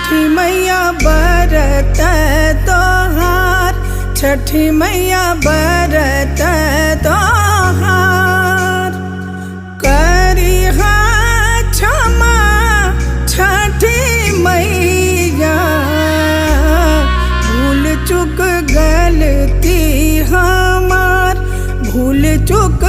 छठी मैया बरत तोहार, छठी मैया बरत तोहार। करिहा क्षमा छठी मैया, भूल चुक गलती हमार, भूल चुक